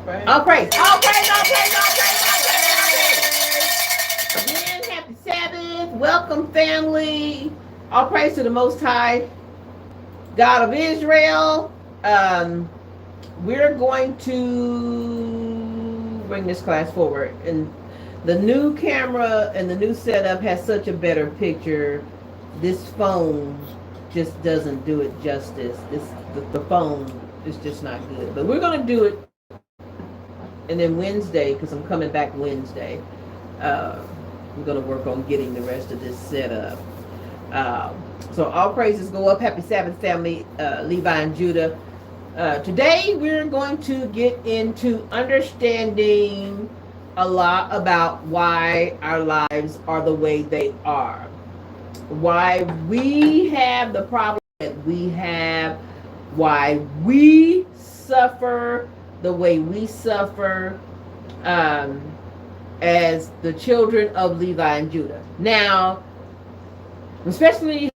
All praise, all praise, all praise, all praise, all praise. Again, happy Sabbath. Welcome, family. All praise to the Most High, God of Israel. We're going to bring this class forward. And the new camera and the new setup has such a better picture. This phone just doesn't do it justice. The phone is just not good. But we're going to do it. And then Wednesday, because I'm coming back Wednesday, I'm going to work on getting the rest of this set up. So all praises go up. Happy Sabbath, family, Levi and Judah. Today we're going to get into understanding a lot about why our lives are the way they are. Why we have the problem that we have. Why we suffer the way we suffer as the children of Levi and Judah. Now, especially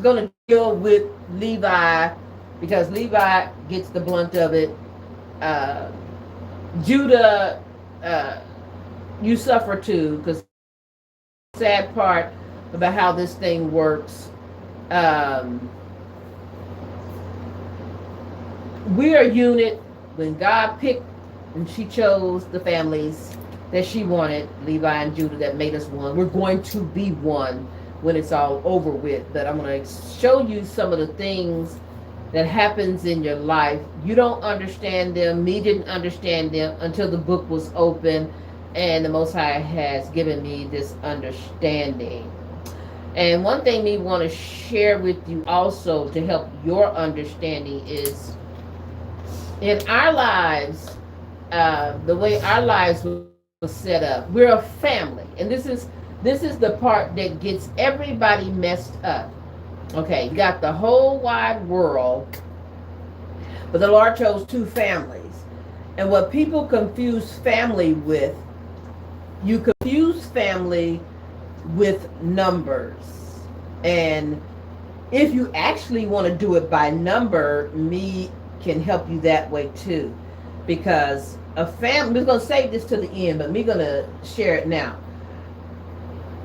going to deal with Levi because Levi gets the blunt of it. Judah, you suffer too, because the sad part about how this thing works. We're a unit. When God picked and she chose the families that she wanted, Levi and Judah, that made us one. We're going to be one when it's all over with. But I'm going to show you some of the things that happens in your life. You don't understand them. Me didn't understand them until the book was open and the Most High has given me this understanding. And one thing we want to share with you also to help your understanding is in our lives, the way our lives was set up, we're a family, and this is the part that gets everybody messed up. Okay, you got the whole wide world, but the Lord chose two families, and what people confuse family with, you confuse family with numbers, and if you actually want to do it by number, me can help you that way too, because a family, we're going to save this to the end, but we're going to share it now.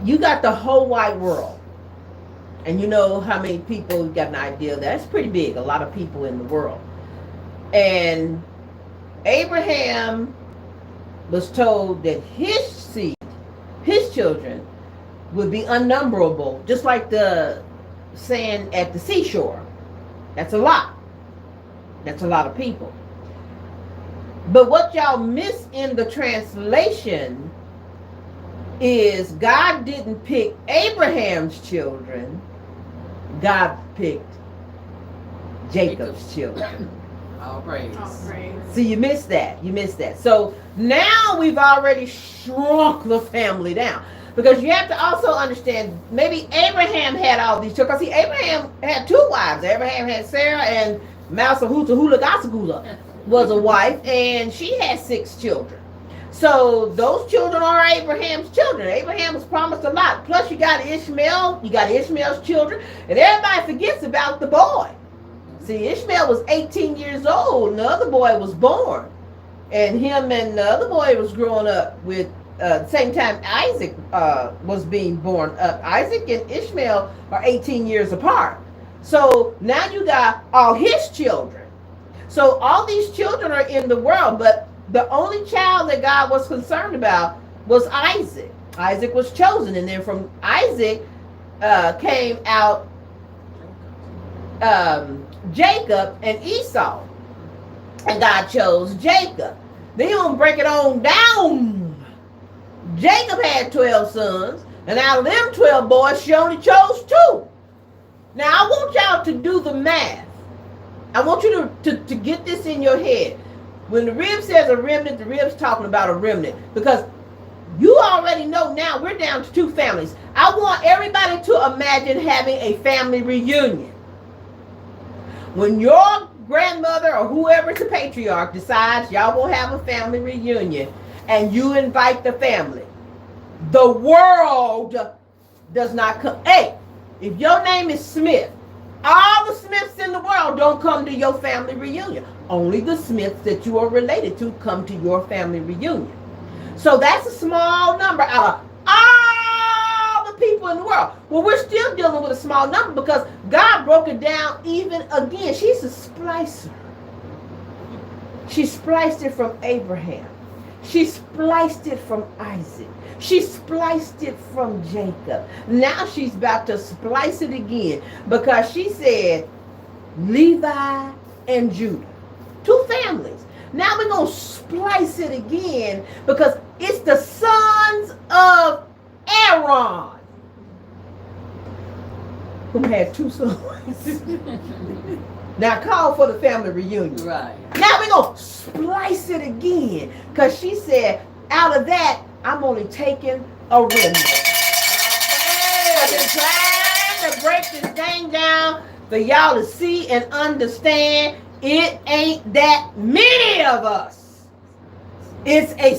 You got the whole wide world, and you know how many people, you got an idea of that. It's pretty big, a lot of people in the world. And Abraham was told that his seed, his children, would be unnumberable, just like the sand at the seashore. That's a lot. That's a lot of people. But what y'all miss in the translation is God didn't pick Abraham's children. God picked Jacob's children. All praise. See, you missed that. You missed that. So now we've already shrunk the family down. Because you have to also understand, maybe Abraham had all these children. See, Abraham had two wives. Abraham had Sarah, and Hula was a wife, and she had 6 children. So those children are Abraham's children. Abraham was promised a lot. Plus you got Ishmael, you got Ishmael's children, and everybody forgets about the boy. See, Ishmael was 18 years old, and the other boy was born. And him and the other boy was growing up with, the same time Isaac was being born up. Isaac and Ishmael are 18 years apart. So now you got all his children. So all these children are in the world, but the only child that God was concerned about was Isaac. Isaac was chosen, and then from Isaac came out Jacob and Esau. And God chose Jacob. Then you don't break it on down. Jacob had 12 sons, and out of them 12 boys, she only chose 2. Now, I want y'all to do the math. I want you to get this in your head. When the rib says a remnant, the rib's talking about a remnant. Because you already know now we're down to 2 families. I want everybody to imagine having a family reunion. When your grandmother or whoever's the patriarch decides y'all will have a family reunion and you invite the family, the world does not come. Hey, if your name is Smith, all the Smiths in the world don't come to your family reunion. only the Smiths that you are related to come to your family reunion. So that's a small number out of all the people in the world. Well, we're still dealing with a small number because God broke it down even again. She's a splicer. She spliced it from Abraham. She spliced it from Isaac. She spliced it from Jacob. Now she's about to splice it again because she said Levi and Judah. Two families. Now we're going to splice it again because it's the sons of Aaron who had two sons. Now call for the family reunion. Right. Now we're going to splice it again because she said, out of that, I'm only taking a remnant. I've been trying to break this thing down for y'all to see and understand it ain't that many of us. It's a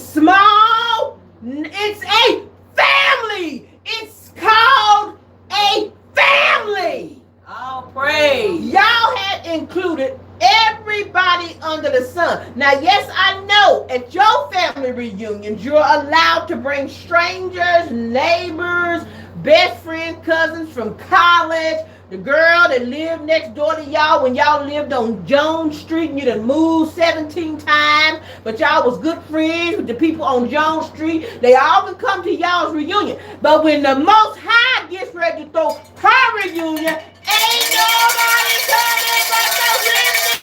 family. It's called a family. All praise. Y'all had included everybody under the sun. Now, yes, I know at your family reunions, you're allowed to bring strangers, neighbors, best friend, cousins from college, the girl that lived next door to y'all when y'all lived on Jones Street and you done moved 17 times, but y'all was good friends with the people on Jones Street. They all can come to y'all's reunion. But when the Most High gets ready to throw her reunion, ain't nobody coming but the remnant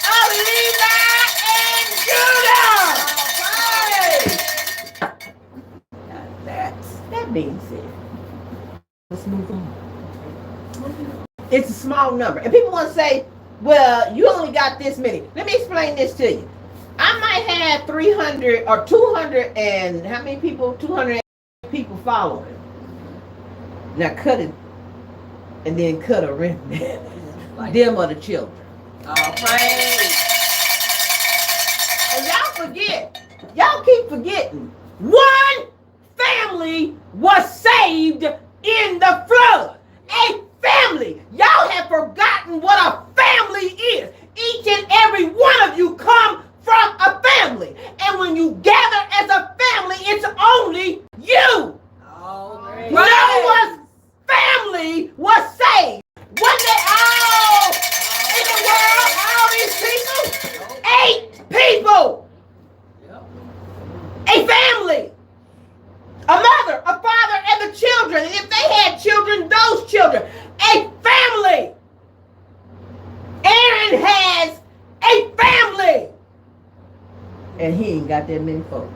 of Levi and Judah. That being said, let's move on. It's a small number. And people want to say, well, you only got this many. Let me explain this to you. I might have 300 or 200 and how many people? 200 people following. Now cut it and then cut a remnant. Like them are the children. All praise. And y'all forget. Y'all keep forgetting. One family was saved in the flood. A family. Y'all have forgotten what a family is. Each and every one of you come from a family. And when you gather as a family, it's only you. No one's family was saved. Wasn't it all in the world? All these people? 8 people. A family. A mother, a father, and the children. And if they had children, those children. A family. Aaron has a family. And he ain't got that many folks.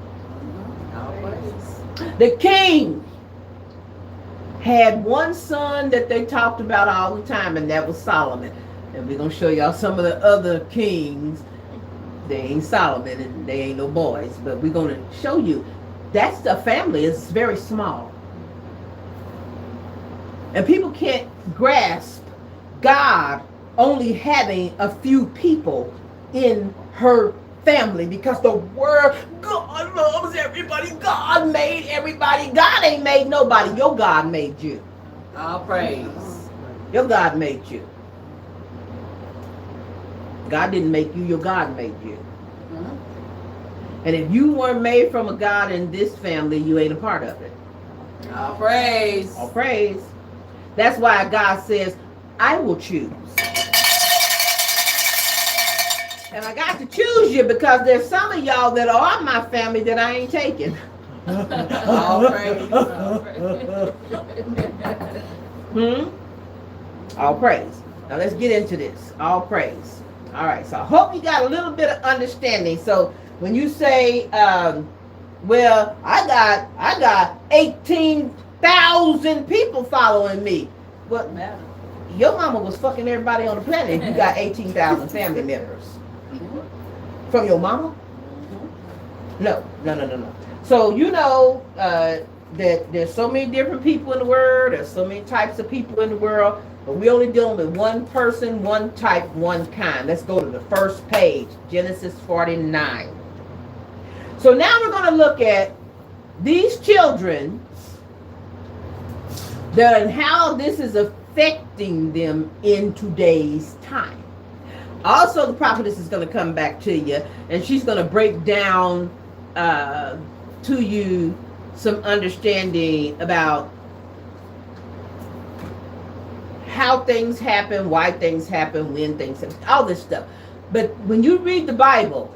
The king had one son that they talked about all the time, and that was Solomon. And we're going to show y'all some of the other kings. They ain't Solomon, and they ain't no boys. But we're going to show you. That's the family. It's very small. And people can't grasp God only having a few people in her family because the word, God loves everybody. God made everybody. God ain't made nobody. Your God made you. All praise. Your God made you. God didn't make you. Your God made you. And if you weren't made from a God in this family, you ain't a part of it. All praise. All praise. That's why God says, I will choose. And I got to choose you because there's some of y'all that are my family that I ain't taking. All praise. All praise. Now let's get into this. All praise. All right. So I hope you got a little bit of understanding. So when you say, well, I got 18,000 people following me. What matter? Your mama was fucking everybody on the planet if you got 18,000 family members. From your mama? No. So you know that there's so many different people in the world. There's so many types of people in the world. But we're only dealing with one person, one type, one kind. Let's go to the first page, Genesis 49. So now we're going to look at these children and how this is affecting them in today's time. Also, the prophetess is going to come back to you, and she's going to break down to you some understanding about how things happen, why things happen, when things happen, all this stuff. But when you read the Bible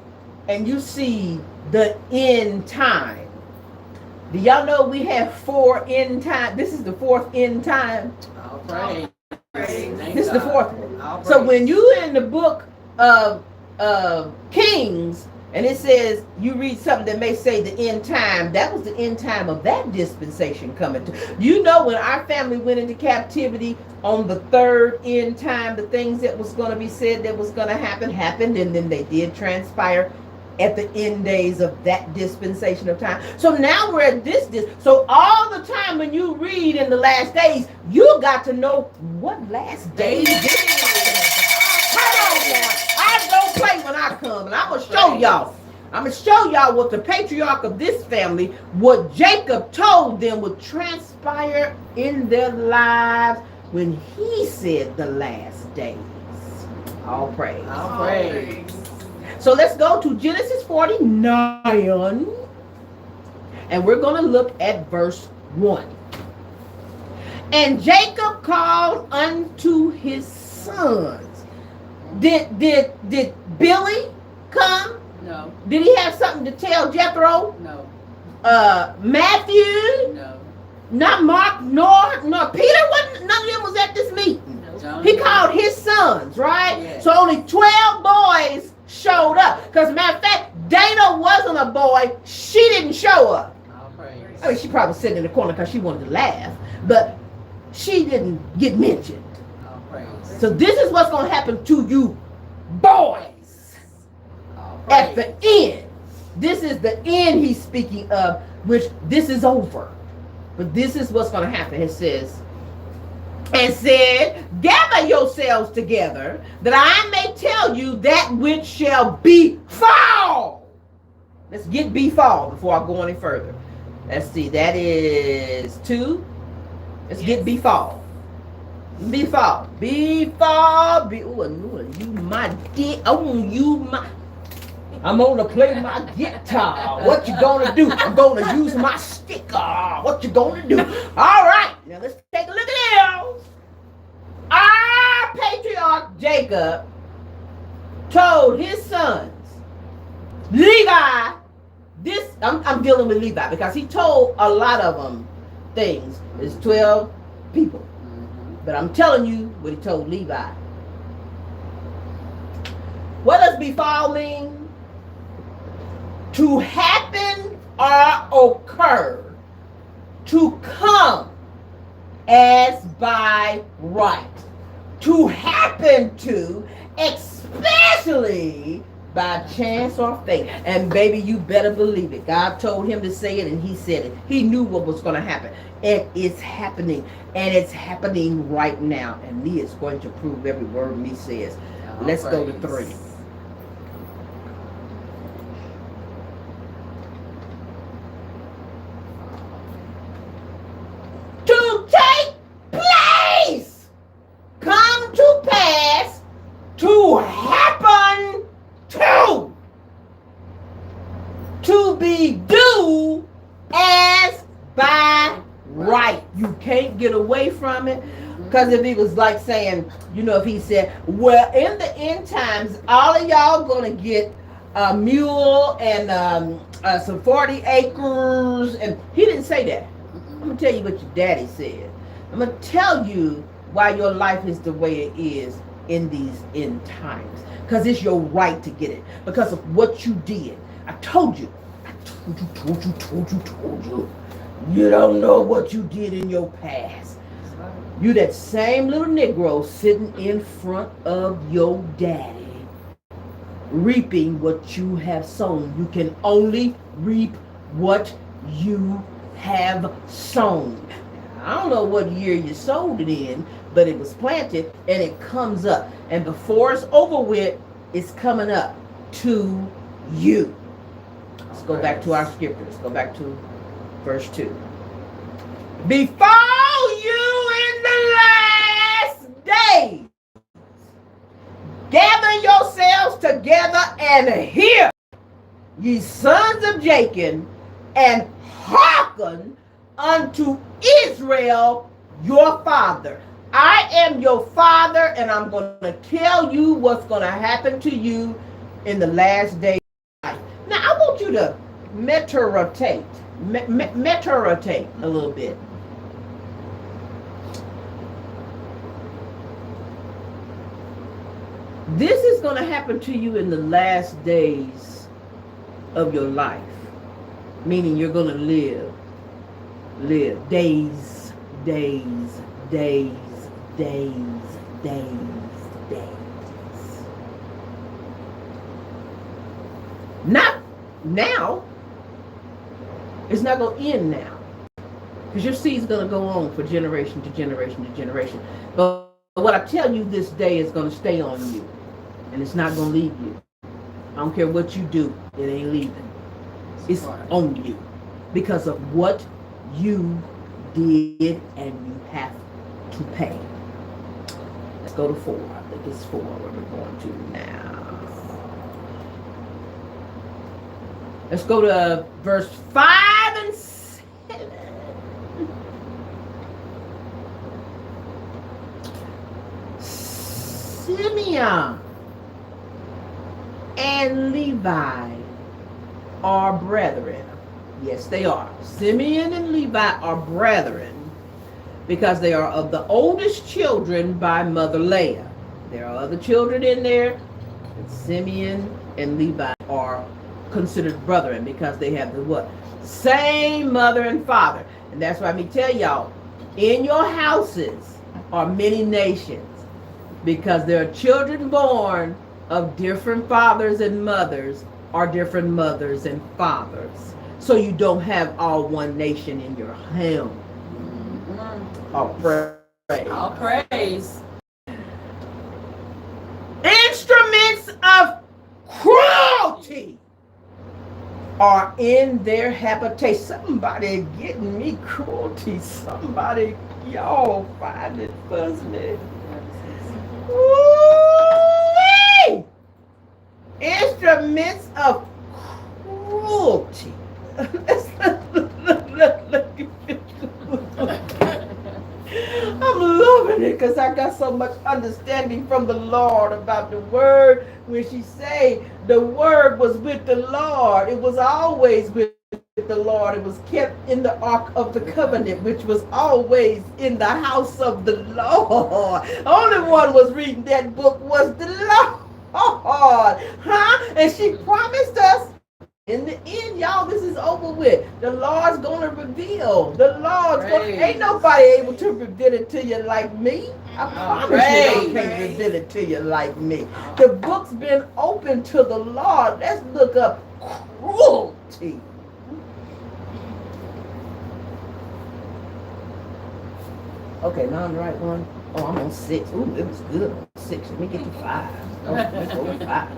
and you see the end time, do y'all know we have 4 end time? This is the 4th end time. All praise. This is the 4th one. So when you in the book of Kings, and it says, you read something that may say the end time, that was the end time of that dispensation coming to. You know, when our family went into captivity on the 3rd end time, the things that was going to be said that was going to happen, happened, and then they did transpire at the end days of that dispensation of time. So now we're at this. So all the time when you read in the last days, you got to know what last days this is. Come on now. I don't play when I come, and I'm going to show y'all. I'm going to show y'all what the patriarch of this family, what Jacob told them would transpire in their lives when he said the last days. All praise. All praise. So let's go to Genesis 49, and we're going to look at verse 1. And Jacob called unto his sons. Did Billy come? No. Did he have something to tell Jethro? No. Matthew? No. Not Mark, nor Peter. None of them was at this meeting. No. He called his sons, right? Yes. So only 12 boys showed up. Because matter of fact, Dana wasn't a boy. She didn't show up. All praise. I mean, she probably sitting in the corner because she wanted to laugh. But she didn't get mentioned. All praise. So this is what's going to happen to you boys All praise. at the end. This is the end he's speaking of, which this is over. But this is what's going to happen. It says, and said, gather yourselves together, that I may tell you that which shall befall. Let's get befall before I go any further. Let's see, that is 2. Let's get befall. Befall. Befall. Ooh, you my dick. Oh, you my. I'm gonna play my guitar. What you gonna do? I'm gonna use my sticker. What you gonna do? All right. Now let's take a look at this. Our patriarch Jacob told his sons, Levi, this, I'm dealing with Levi because he told a lot of them things. There's 12 people. But I'm telling you what he told Levi. What does befall mean? To happen or occur. To come as by right. To happen to, especially by chance or fate. And baby, you better believe it. God told him to say it and he said it. He knew what was going to happen. And it's happening. And it's happening right now. And me is going to prove every word me says. Let's go to 3. To take place, come to pass, to happen to be due as by right. You can't get away from it. Because if he was like saying, you know, if he said, well, in the end times, all of y'all going to get a mule and some 40 acres. And he didn't say that. I'm going to tell you what your daddy said. I'm going to tell you why your life is the way it is in these end times. Because it's your right to get it. Because of what you did. I told you. You don't know what you did in your past. You that same little Negro sitting in front of your daddy, reaping what you have sown. You can only reap what you have sown. I don't know what year you sowed it in, but it was planted and it comes up. And before it's over with, it's coming up to you. Let's go back to our scripture. Let's go back to verse 2. Before you in the last days, gather yourselves together and hear, ye sons of Jacob, and hearken unto Israel your father. I am your father, and I'm going to tell you what's going to happen to you in the last days of life. Now, I want you to meditate a little bit. This is going to happen to you in the last days of your life, meaning you're going to live days, days, days, days, days, days. Not now. It's not going to end now, because your seed's going to go on for generation to generation to generation. But what I tell you this day is going to stay on you, and it's not going to leave you. I don't care what you do, it ain't leaving. It's on you because of what you did, and you have to pay. Let's go to 4. I think it's 4 where we're going to now. Let's go to verse 5 and 7. Simeon and Levi are brethren. Yes, they are. Simeon and Levi are brethren because they are of the oldest children by mother Leah. There are other children in there, but Simeon and Levi are considered brethren because they have the what? Same mother and father. And that's why me tell y'all, in your houses are many nations, because there are children born of different fathers and mothers, or different mothers and fathers. So you don't have all one nation in your home. All praise. All praise. Instruments of cruelty are in their habitation. Somebody getting me cruelty. Somebody, y'all find it fuzzy. Ooh-wee! Instruments of cruelty. I'm loving it because I got so much understanding from the Lord about the word. When she say the word was with the Lord, it was always with the Lord. It was kept in the ark of the covenant, which was always in the house of the Lord. Only one was reading that book was the Lord. Huh? And she promised us in the end, y'all, this is over with. The Lord's going to reveal. The Lord's going to, ain't nobody able to reveal it to you like me. I promise you they can't reveal it to you like me. The book's been open to the Lord. Let's look up cruelty. Okay, now I'm the right one. Oh, I'm on 6. Ooh, it was good on 6. Let me get to 5. Oh, let's go with 5.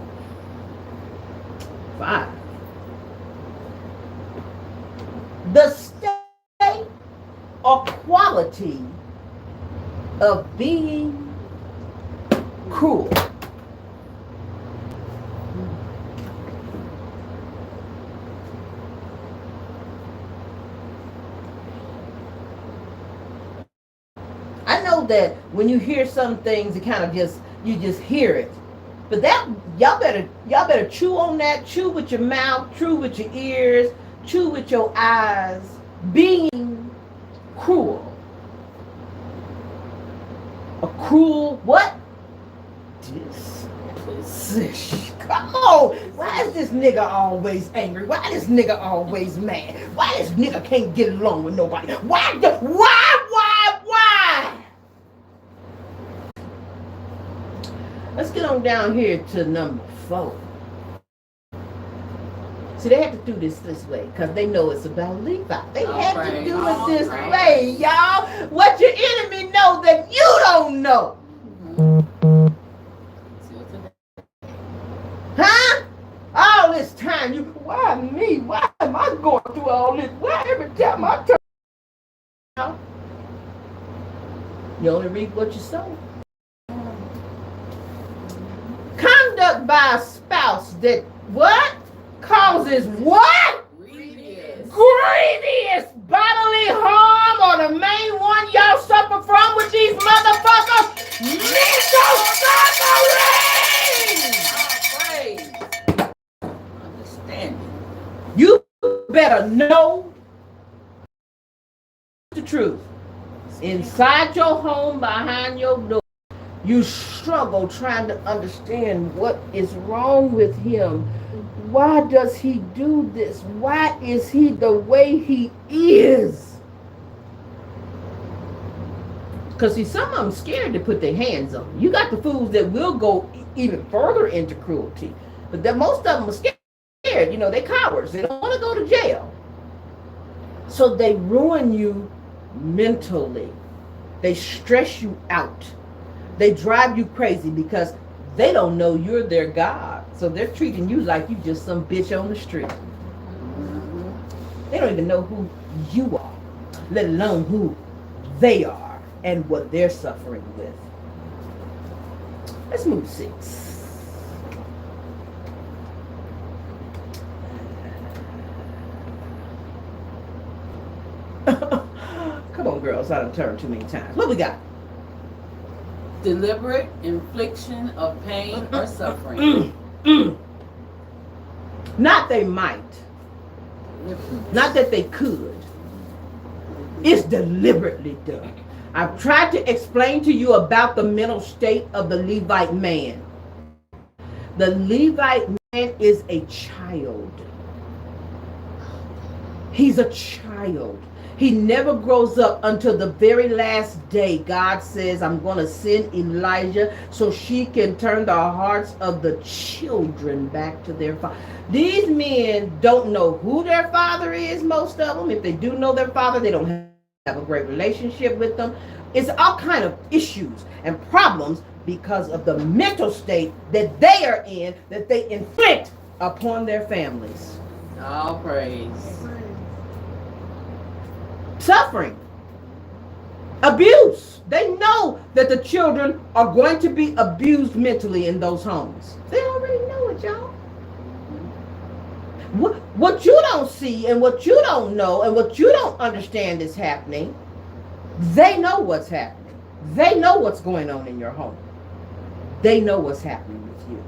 5. The state or quality of being cruel. I know that when you hear some things, it kind of you just hear it. But that y'all better chew on that, chew with your mouth, chew with your ears, chew with your eyes. Being cruel. A cruel what? Disposition. Come on. Why is this nigga always angry? Why this nigga always mad? Why this nigga can't get along with nobody? Why? Let's get on down here to number 4. See, they had to do this way because they know it's about Levi. They had to do it this way, y'all. What your enemy know that you don't know. Huh? All this time, why me? Why am I going through all this? Why every time I turn around, you only reap what you sow. by a spouse that what? Causes what? Grievous. Grievous bodily harm, or the main one y'all suffer from with these motherfuckers, mental suffering. Understanding. You better know the truth. Inside your home, behind your door, you struggle trying to understand what is wrong with him. Why does he do this? Why is he the way he is? Because see, some of them scared to put their hands on. You got the fools that will go even further into cruelty, but most of them are scared. You know, they cowards. They don't want to go to jail. So they ruin you mentally. They stress you out. They drive you crazy because they don't know you're their God. So they're treating you like you just some bitch on the street. They don't even know who you are, let alone who they are and what they're suffering with. Let's move 6. Come on, girls. I done turned too many times. What we got? Deliberate infliction of pain or suffering. Not they might. Not that they could. It's deliberately done. I've tried to explain to you about the mental state of the Levite man. The Levite man is a child. He's a child. He never grows up until the very last day. God says, I'm going to send Elijah so she can turn the hearts of the children back to their father. These men don't know who their father is, most of them. If they do know their father, they don't have a great relationship with them. It's all kind of issues and problems because of the mental state that they are in, that they inflict upon their families. All praise. Suffering, abuse. They know that the children are going to be abused mentally in those homes. They already know it, y'all. What you don't see and what you don't know and what you don't understand is happening, they know what's happening. They know what's going on in your home. They know what's happening with you.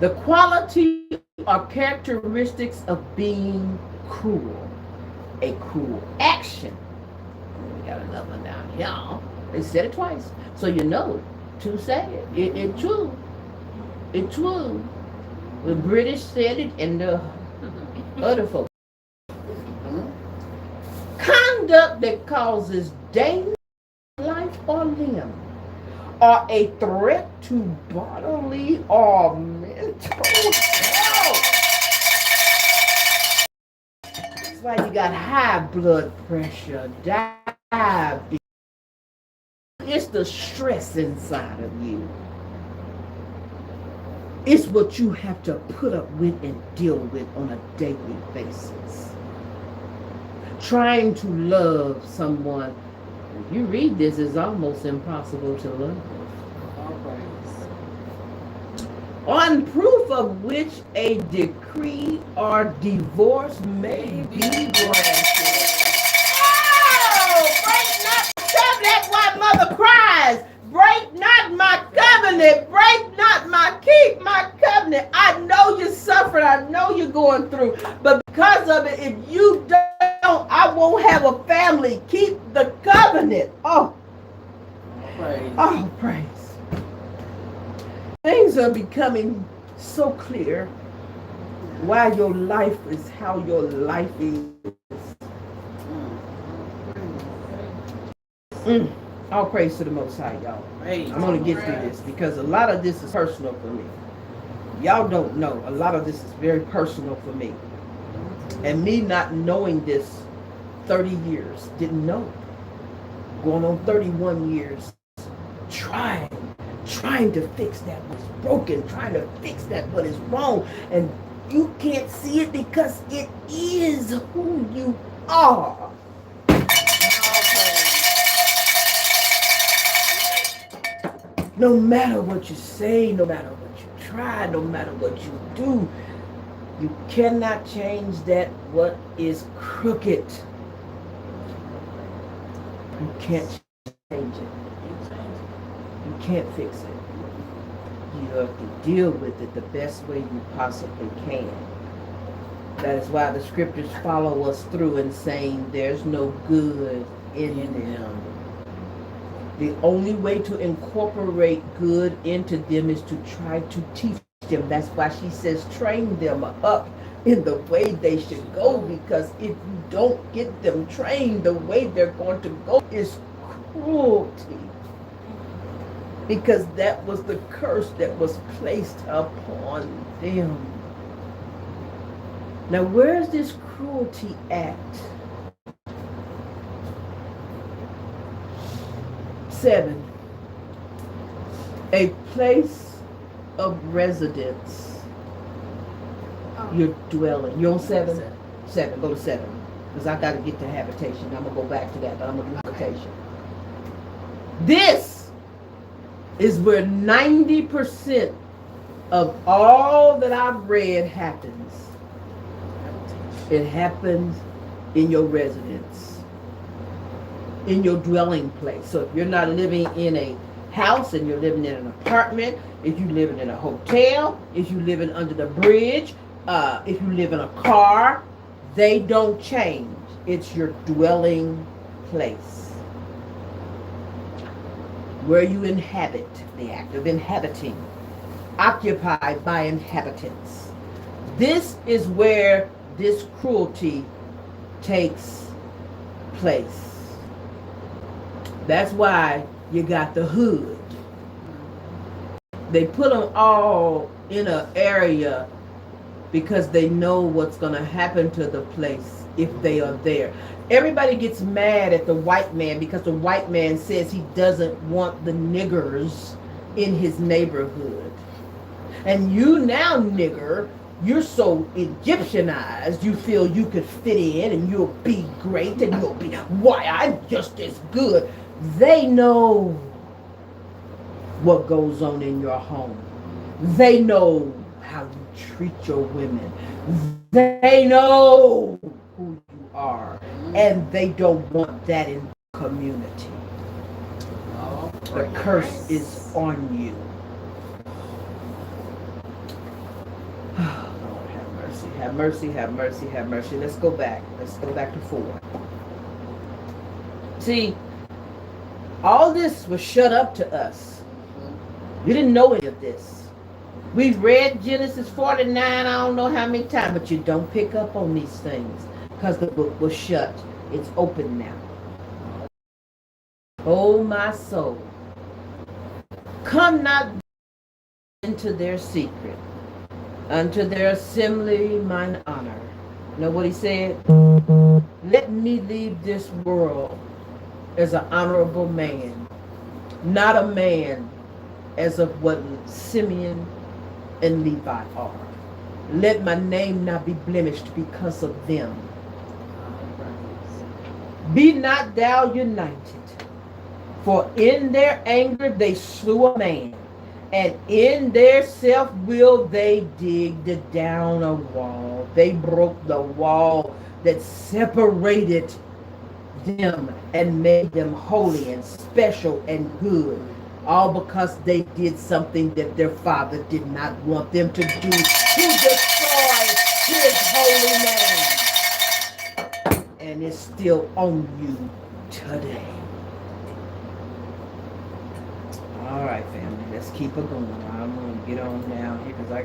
The quality or characteristics of being cruel. A cruel action. We got another one down here. They said it twice. So you know it. To say it. It's true. It's true. The British said it and the other folks. Conduct that causes danger to life or limb, or a threat to bodily or mental health. That's why you got high blood pressure, diabetes. It's the stress inside of you. It's what you have to put up with and deal with on a daily basis. Trying to love someone, if you read this, it's almost impossible to love. All praise. On proof of which a decree or divorce may be granted. Oh, break not the covenant while mother cries. Break not my covenant. Break not keep my covenant. I know you're suffering. I know you're going through. But because of it, if you don't, I won't have a family. Keep the covenant. Oh, Praise. oh, praise. Things are becoming so clear why your life is how your life is. All praise to the Most High, y'all. Praise. I'm going to get through this because a lot of this is personal for me. Y'all don't know. A lot of this is very personal for me. And me not knowing this 30 years, didn't know. Going on 31 years, trying to fix that what's broken, trying to fix that what is wrong. And you can't see it because it is who you are. No matter what you say, no matter what you try, no matter what you do, you cannot change that what is crooked. You can't change it. You can't fix it. You have to deal with it the best way you possibly can. That is why the scriptures follow us through in saying there's no good in them. The only way to incorporate good into them is to try to teach them. That's why she says train them up in the way they should go, because if you don't get them trained, the way they're going to go is cruelty. Because that was the curse that was placed upon them. Now, where's this cruelty at? 7. A place of residence. Your dwelling. You're on 7? 7. Go to 7. Because I got to get to habitation. I'm going to go back to that, but I'm going to do habitation. This is where 90% of all that I've read happens. It happens in your residence, in your dwelling place. So if you're not living in a house and you're living in an apartment, if you're living in a hotel, if you're living under the bridge, if you live in a car, they don't change. It's your dwelling place, where you inhabit, the act of inhabiting, occupied by inhabitants. This is where this cruelty takes place. That's why you got the hood. They put them all in an area because they know what's going to happen to the place if they are there. Everybody gets mad at the white man because the white man says he doesn't want the niggers in his neighborhood. And you now, nigger, you're so Egyptianized, you feel you could fit in and you'll be great and you'll be, why, I'm just as good. They know what goes on in your home. They know how you treat your women. They know who you are, and they don't want that in the community. The curse is on you. Lord, have mercy, have mercy, have mercy, have mercy. Let's go back. Let's go back to 4. See, all this was shut up to us. You didn't know any of this. We've read Genesis 49, I don't know how many times, but you don't pick up on these things because the book was shut. It's open now. Oh, my soul. Come not into their secret, unto their assembly mine honor. You know what he said? Let me leave this world as an honorable man, not a man as of what Simeon and Levi are. Let my name not be blemished because of them. Be not thou united, for in their anger they slew a man, and in their self-will they digged down a wall. They broke the wall that separated them and made them holy and special and good, all because they did something that their father did not want them to do. He destroyed his holy name, and it's still on you today. All right, family, let's keep it going. I'm gonna get on down here because I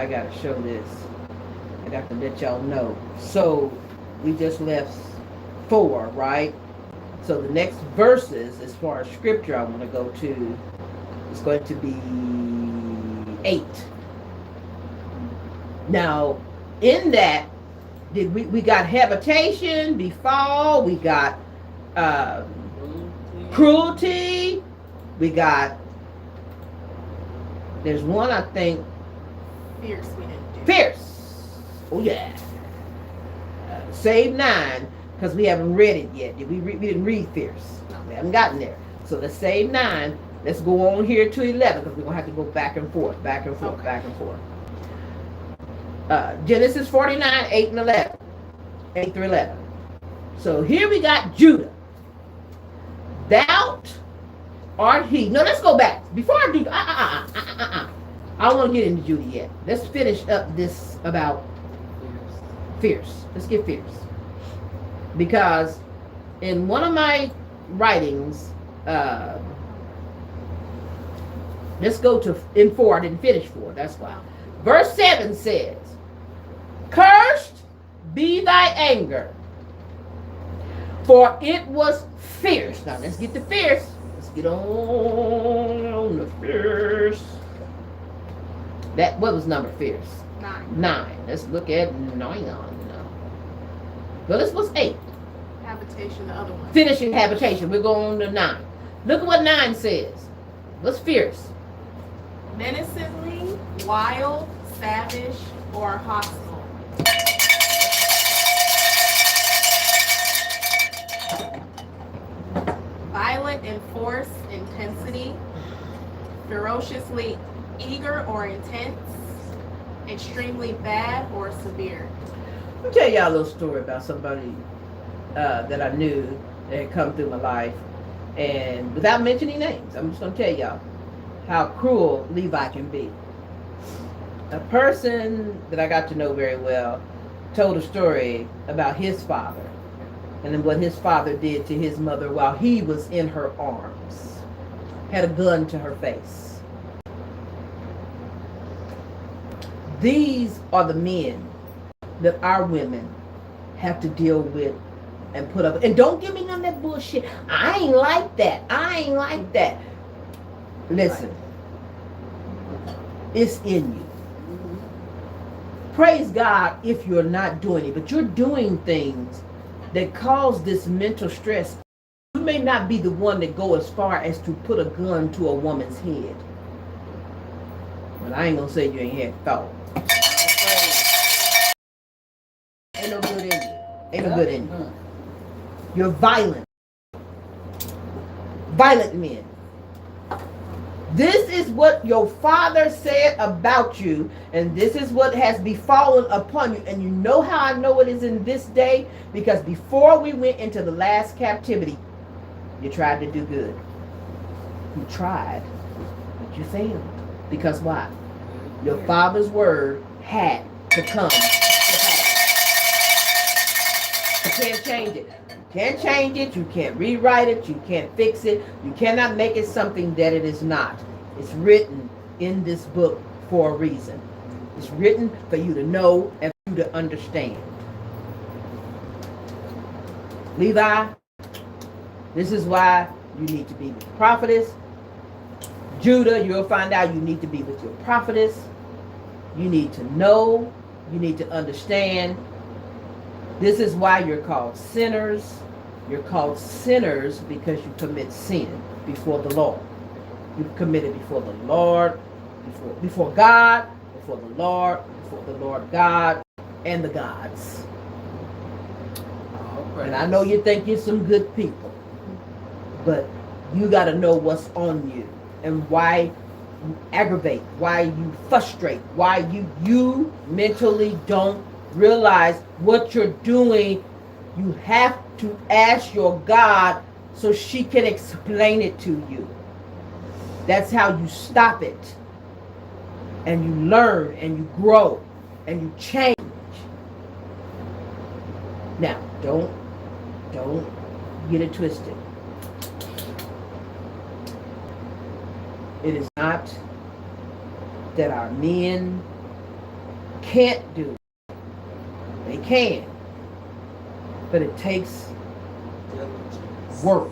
got to show this. I got to let y'all know. So we just left 4, right? So the next verses, as far as scripture I want to go to, is going to be 8. Now, in that, we got habitation, befall, we got cruelty, we got, there's one I think, Fierce we didn't do. fierce. Oh yeah. Save 9. Because we haven't read it yet. We didn't read fierce. We haven't gotten there. So let's save 9. Let's go on here to 11 because we're going to have to go back and forth, back and forth, Okay. back and forth. Genesis 49, 8 and 11. 8 through 11. So here we got Judah. Thou art he. No, let's go back. Before I do, I don't want to get into Judah yet. Let's finish up this about fierce. Let's get fierce. Because in one of my writings, let's go to in 4. I didn't finish 4. That's why. Verse 7 says, cursed be thy anger, for it was fierce. Now let's get to fierce. Let's get on the fierce. That what was number fierce? 9. 9. Let's look at 9 now. Well, this was 8. Habitation, the other one. Finishing habitation. We're going to 9. Look at what 9 says. What's fierce? Menacingly, wild, savage, or hostile. Violent in force, intensity, ferociously eager or intense, extremely bad or severe. Let me tell y'all a little story about somebody that I knew that had come through my life. And without mentioning names, I'm just going to tell y'all how cruel Levi can be. A person that I got to know very well told a story about his father and then what his father did to his mother while he was in her arms. Had a gun to her face. These are the men that our women have to deal with and put up. And don't give me none of that bullshit. I ain't like that. I ain't like that. Listen. It's in you. Praise God if you're not doing it, but you're doing things that cause this mental stress. You may not be the one that go as far as to put a gun to a woman's head. But I ain't gonna say you ain't had thought. Ain't no good in you. Ain't no good in you. You're violent. Violent men. This is what your father said about you, and this is what has befallen upon you. And you know how I know it is in this day? Because before we went into the last captivity, you tried to do good. You tried, but you failed. Because why? Your father's word had to come to pass. You can't change it. You can't change it. You can't rewrite it. You can't fix it. You cannot make it something that it is not. It's written in this book for a reason. It's written for you to know and for you to understand. Levi, this is why you need to be with the prophetess. Judah, you'll find out you need to be with your prophetess. You need to know. You need to understand. This is why you're called sinners. You're called sinners because you commit sin before the Lord. You commit it before the Lord, before God, before the Lord God, and the gods. And I know you think you're some good people, but you got to know what's on you and why you aggravate, why you frustrate, why you mentally don't realize what you're doing. You have to ask your God so she can explain it to you. That's how you stop it. And you learn and you grow and you change. Now, don't get it twisted. It is not that our men can't do it. They can. But it takes work.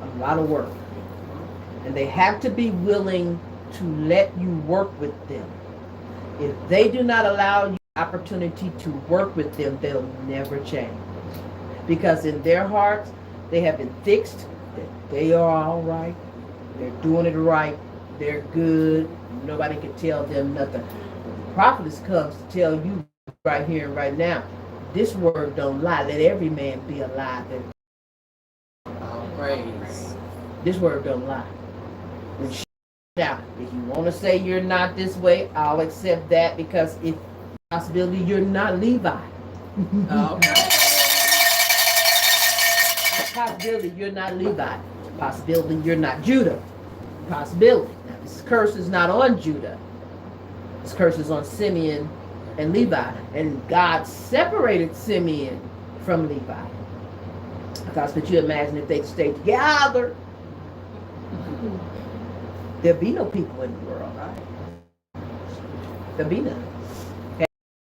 A lot of work. And they have to be willing to let you work with them. If they do not allow you the opportunity to work with them, they'll never change. Because in their hearts, they have been fixed that they are all right. They're doing it right. They're good. Nobody can tell them nothing. But the prophetess comes to tell you right here and right now, this word don't lie. Let every man be a lie. All praise. This word don't lie. Now, if you want to say you're not this way, I'll accept that because if possibility you're not Levi. Okay. Possibility you're not Levi. Possibility you're not Judah. Possibility. Now, this curse is not on Judah. This curse is on Simeon and Levi. And God separated Simeon from Levi. Because could you imagine if they stayed together? There'd be no people in the world. There'd be none. Okay.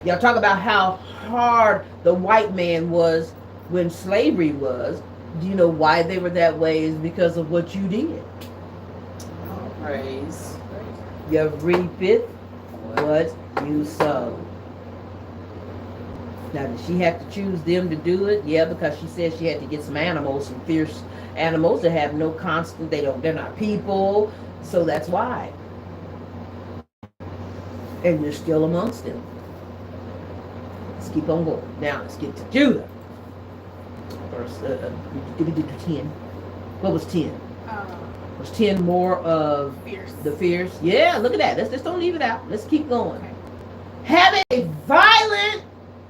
Y'all talk about how hard the white man was when slavery was. Do you know why they were that way? Is because of what you did. Oh, praise. You reapeth what you sow. Now, did she have to choose them to do it? Yeah, because she said she had to get some animals, some fierce animals that have no constant. They're not people. So that's why. And you're still amongst them. Let's keep on going. Now let's get to Judah. Verse, did we do 10? What was 10? Was 10 more of Fierce. the fierce? Yeah, look at that. Let's just don't leave it out. Let's keep going. Okay. Having a violent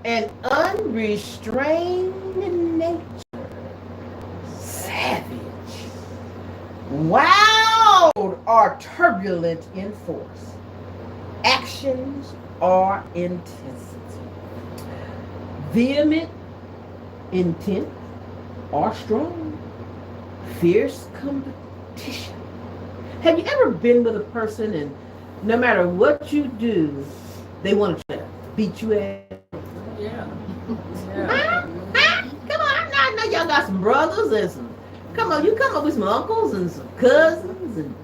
and unrestrained nature. Savage. Wild or turbulent in force. Actions or intensity. Vehement, intent, or strong. Fierce competition. Have you ever been with a person and no matter what you do, they want to beat you at? Yeah. Come on, I know y'all got some brothers and some. Come on, you come up with some uncles and some cousins, and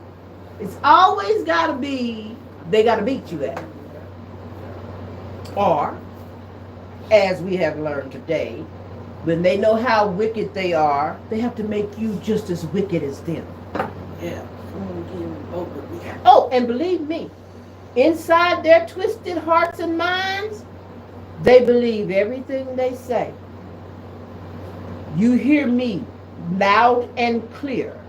it's always got to be they got to beat you at. Or, as we have learned today, when they know how wicked they are, they have to make you just as wicked as them. Yeah. Oh, and believe me, inside their twisted hearts and minds, they believe everything they say. You hear me loud and clear.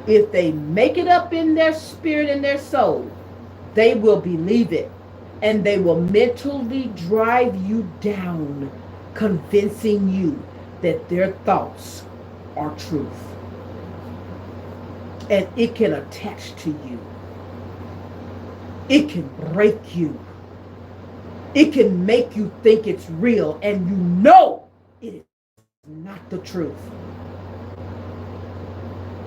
If they make it up in their spirit and their soul, they will believe it. And they will mentally drive you down, convincing you that their thoughts are truth. And it can attach to you. It can break you. It can make you think it's real, and you know it is not the truth.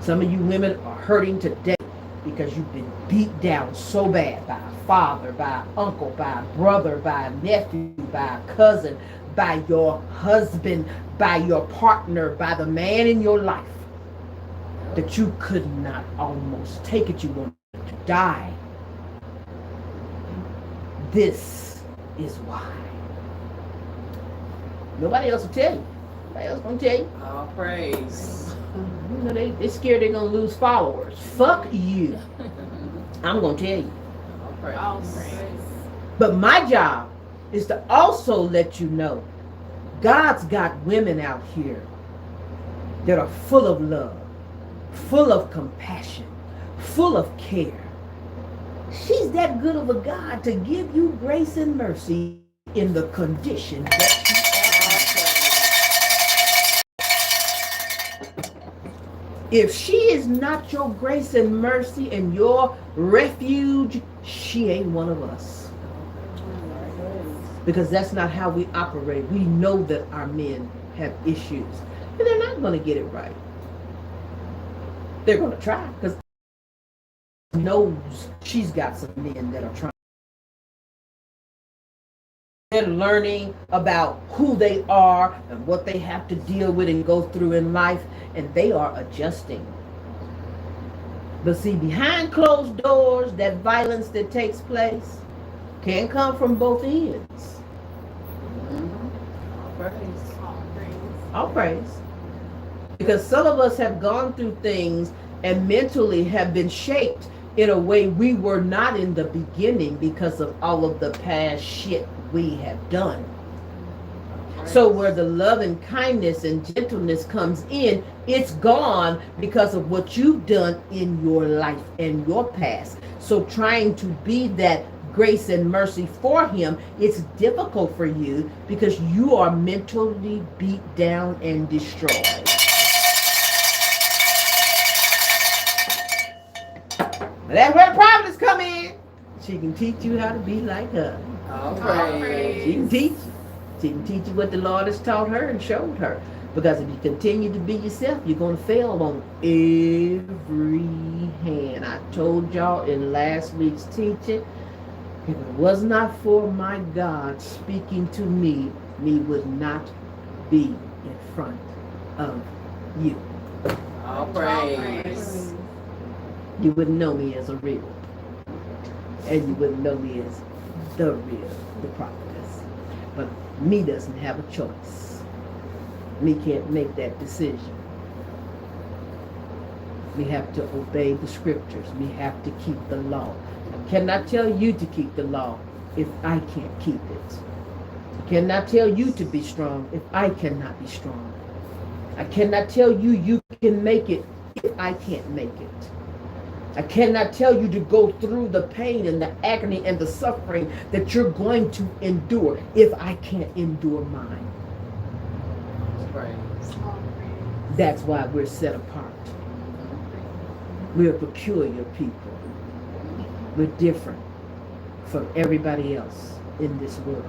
Some of you women are hurting today because you've been beat down so bad by a father, by an uncle, by a brother, by a nephew, by a cousin, by your husband, by your partner, by the man in your life, that you could not almost take it. You wanted to die. This is why. Nobody else will tell you. Nobody else gonna tell you. All praise. You know, they're scared they're gonna lose followers. Fuck you. I'm gonna tell you. All praise. But my job is to also let you know God's got women out here that are full of love, full of compassion, full of care. She's that good of a God to give you grace and mercy in the condition that you are. If she is not your grace and mercy and your refuge, she ain't one of us. Because that's not how we operate. We know that our men have issues. And they're not going to get it right. They're going to try because knows she's got some men that are trying. They're learning about who they are and what they have to deal with and go through in life, and they are adjusting. But see, behind closed doors, that violence that takes place can come from both ends. All praise. All praise. Because some of us have gone through things and mentally have been shaped in a way we were not in the beginning because of all of the past shit we have done. So where the love and kindness and gentleness comes in, it's gone because of what you've done in your life and your past. So trying to be that grace and mercy for him, it's difficult for you because you are mentally beat down and destroyed. That's where the Prophetess come in. She can teach you how to be like her. All She praise. can teach you. She can teach you what the Lord has taught her and showed her. Because if you continue to be yourself, you're going to fail on every hand. I told y'all in last week's teaching, if it was not for my God speaking to me would not be in front of you. All praise. You wouldn't know me as a real. And you wouldn't know me as the real, the prophetess. But me doesn't have a choice. Me can't make that decision. We have to obey the scriptures. We have to keep the law. I cannot tell you to keep the law if I can't keep it. I cannot tell you to be strong if I cannot be strong. I cannot tell you you can make it if I can't make it. I cannot tell you to go through the pain and the agony and the suffering that you're going to endure if I can't endure mine. Praise. That's why we're set apart. We're a peculiar people. We're different from everybody else in this world.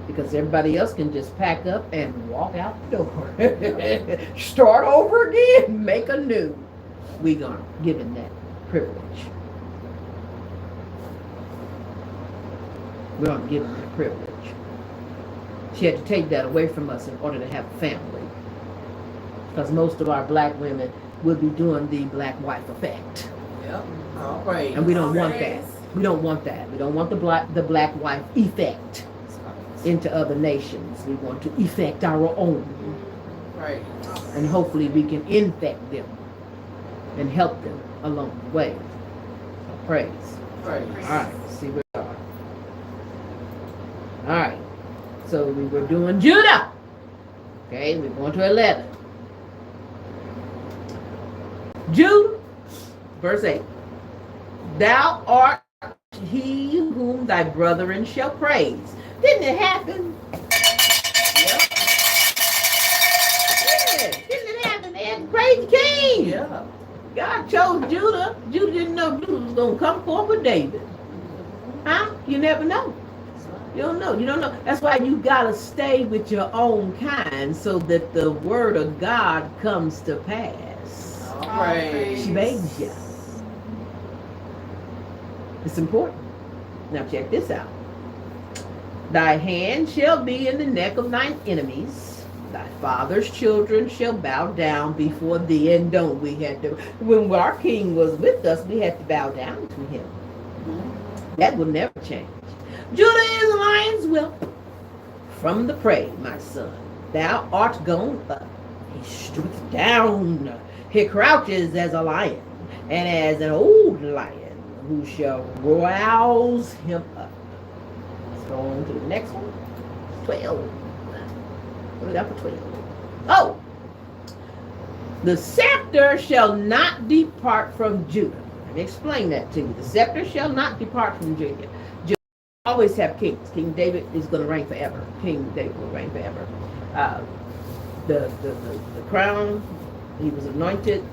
Because everybody else can just pack up and walk out the door. Start over again, make a new. We aren't given that privilege. We aren't given that privilege. She had to take that away from us in order to have a family. Because most of our black women will be doing the black wife effect. Yep. All praise. And we don't want that. We don't want that. We don't want the black wife effect into other nations. We want to effect our own. Praise. And hopefully we can infect them and help them along the way. Praise. Praise. All right, let's see where we are. All right, so we were doing Judah. Okay, we're going to 11. Judah, verse 8. Thou art he whom thy brethren shall praise. Didn't it happen? Yep. Yeah, didn't it happen? They had to praise the king. Yeah. God chose Judah. Judah didn't know Judah was going to come forth with David. Huh? You never know. You don't know. You don't know. That's why you got to stay with your own kind so that the word of God comes to pass. All praise. She begs you. It's important. Now check this out. Thy hand shall be in the neck of thine enemies. Thy father's children shall bow down before thee. And don't we had to, when our king was with us, we had to bow down to him. That will never change. Judah is a lion's whelp from the prey, my son. Thou art gone up. He stoopeth down. He crouches as a lion, and as an old lion, who shall rouse him up. Let's go on to the next one. 12. What is that for 12? Oh! The scepter shall not depart from Judah. Let me explain that to you. The scepter shall not depart from Judah. Judah always have kings. King David is going to reign forever. King David will reign forever. The crown, he was anointed,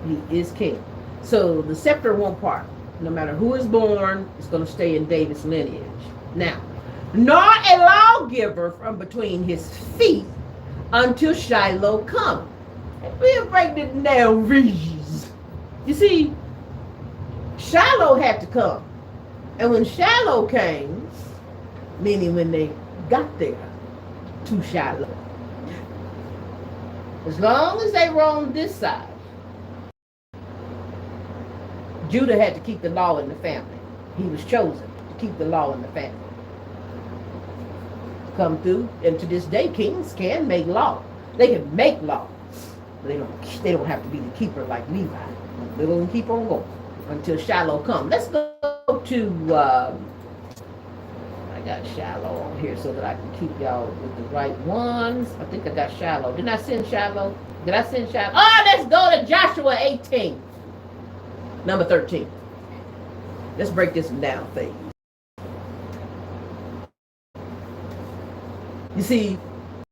he is king. So the scepter won't part. No matter who is born, it's going to stay in David's lineage. Now, nor a lawgiver from between his feet until Shiloh come. We'll break this down. You see, Shiloh had to come. And when Shiloh came, meaning when they got there to Shiloh, as long as they were on this side, Judah had to keep the law in the family. He was chosen to keep the law in the family. Come through, and to this day, kings can make law. They can make law, but they don't have to be the keeper like Levi. They're going to keep on going until Shiloh comes. Let's go to, I got Shiloh on here so that I can keep y'all with the right ones. I think I got Shiloh. Didn't I send Shiloh? Did I send Shiloh? Oh, let's go to Joshua 18, number 13. Let's break this one down for you. You see, we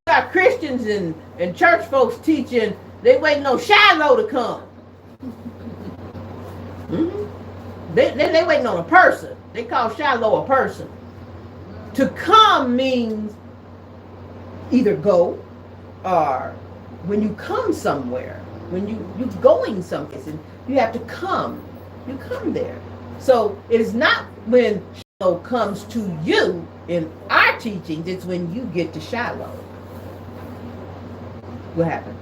got Christians and church folks teaching, they waiting on Shiloh to come. Mm-hmm. They waiting on a person. They call Shiloh a person. To come means either go, or when you come somewhere, when you're going someplace and you have to come, you come there. So it is not when Shiloh comes to you in our teachings, it's when you get to Shiloh. What happened?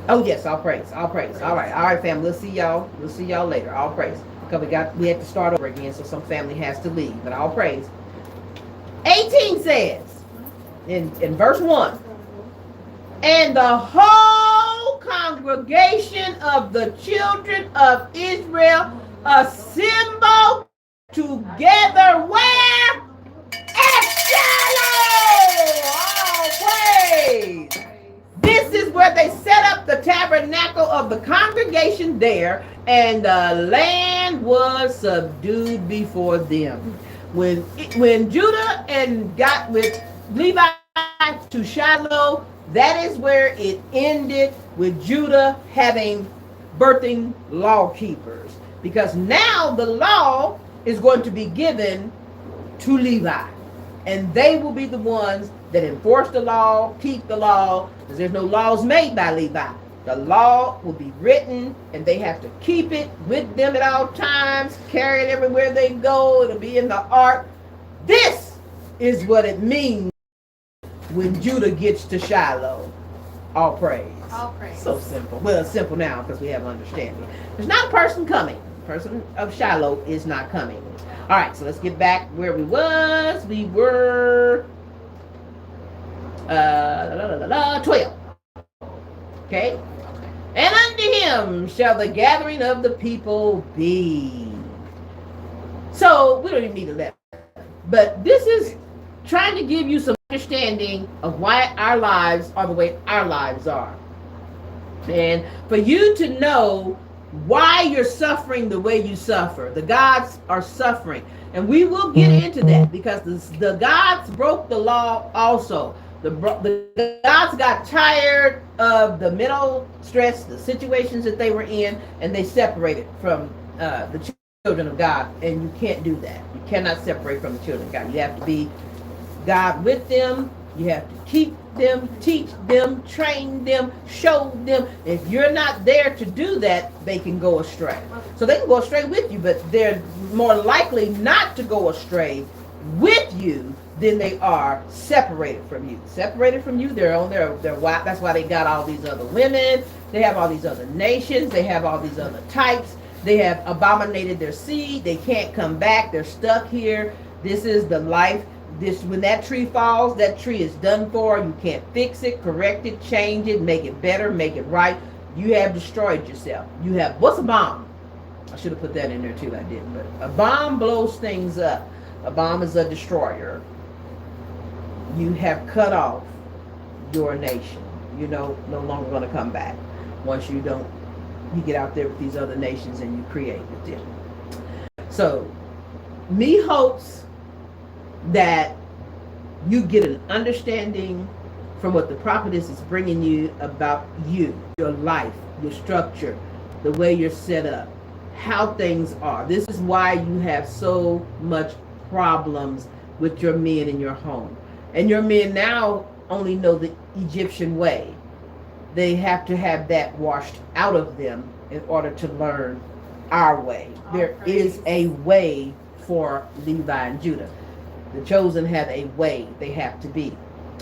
Oh yes, all praise, all praise. All right, family. We'll see y'all later. All praise. Because we had to start over again, so some family has to leave. But all praise. 18 says in verse 1, and the whole congregation of the children of Israel assembled together where? At Shiloh! All praise! This is where they set up the tabernacle of the congregation there, and the land was subdued before them. When Judah and got with Levi to Shiloh, that is where it ended, with Judah birthing law keepers. Because now the law is going to be given to Levi. And they will be the ones that enforce the law, keep the law, because there's no laws made by Levi. The law will be written, and they have to keep it with them at all times, carry it everywhere they go. It'll be in the ark. This is what it means when Judah gets to Shiloh. All praise. All praise. So simple. Well, it's simple now because we have understanding. There's not a person coming. The person of Shiloh is not coming. All right, so let's get back where we was. We were 12. Okay. And unto him shall the gathering of the people be. So we don't even need 11. But this is trying to give you some understanding of why our lives are the way our lives are. And for you to know why you're suffering the way you suffer. The gods are suffering. And we will get into that because the gods broke the law also. The gods got tired of the mental stress, the situations that they were in, and they separated from the children of God. And you can't do that. You cannot separate from the children of God. You have to be God with them. You have to keep them, teach them, train them, show them. If you're not there to do that, they can go astray. So they can go astray with you, but they're more likely not to go astray with you than they are separated from you. Separated from you, they're on their wife. That's why they got all these other women. They have all these other nations. They have all these other types. They have abominated their seed. They can't come back. They're stuck here. This is the life. When that tree falls, that tree is done for. You can't fix it, correct it, change it, make it better, make it right. You have destroyed yourself. You have, what's a bomb? I should have put that in there too, I didn't. But a bomb blows things up. A bomb is a destroyer. You have cut off your nation. You know, no longer going to come back once you get out there with these other nations and you create with them. So, me hopes that you get an understanding from what the prophetess is bringing you about you, your life, your structure, the way you're set up, how things are. This is why you have so much problems with your men in your home. And your men now only know the Egyptian way. They have to have that washed out of them in order to learn our way. There is a way for Levi and Judah. The chosen have a way they have to be.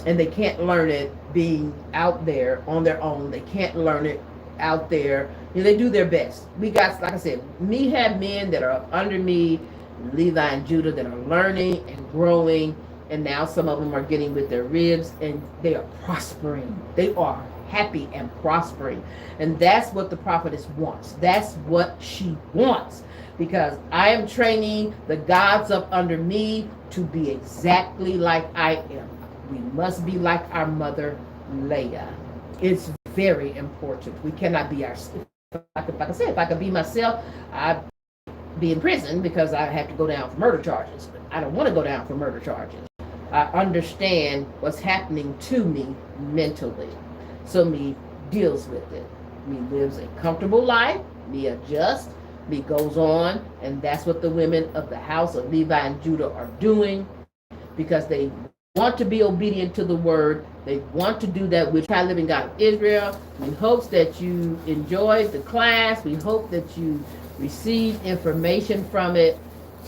And they can't learn it being out there on their own. They can't learn it out there. You know, they do their best. We got, like I said, me have men that are under me, Levi and Judah, that are learning and growing. And now some of them are getting with their ribs and they are prospering. They are happy and prospering. And that's what the prophetess wants. That's what she wants. because I am training the gods up under me to be exactly like I am. We must be like our mother, Leah. It's very important. We cannot be ourselves. Like I said, if I could be myself, I'd be in prison because I have to go down for murder charges. But I don't want to go down for murder charges. I understand what's happening to me mentally. So me deals with it. Me lives a comfortable life. Me adjusts. Me goes on. And that's what the women of the house of Levi and Judah are doing, because they want to be obedient to the word. They want to do that which High Living God of Israel. We hope that you enjoyed the class. We hope that you received information from it.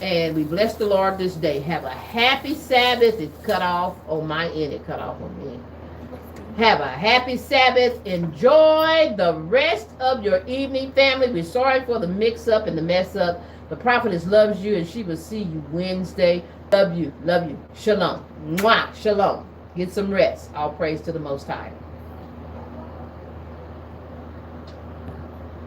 And we bless the Lord this day. Have a happy Sabbath. It's cut off on my end. It cut off on me. Have a happy Sabbath. Enjoy the rest of your evening, family. We're sorry for the mix-up and the mess-up. The prophetess loves you, and she will see you Wednesday. Love you. Love you. Shalom. Mwah. Shalom. Get some rest. All praise to the Most High.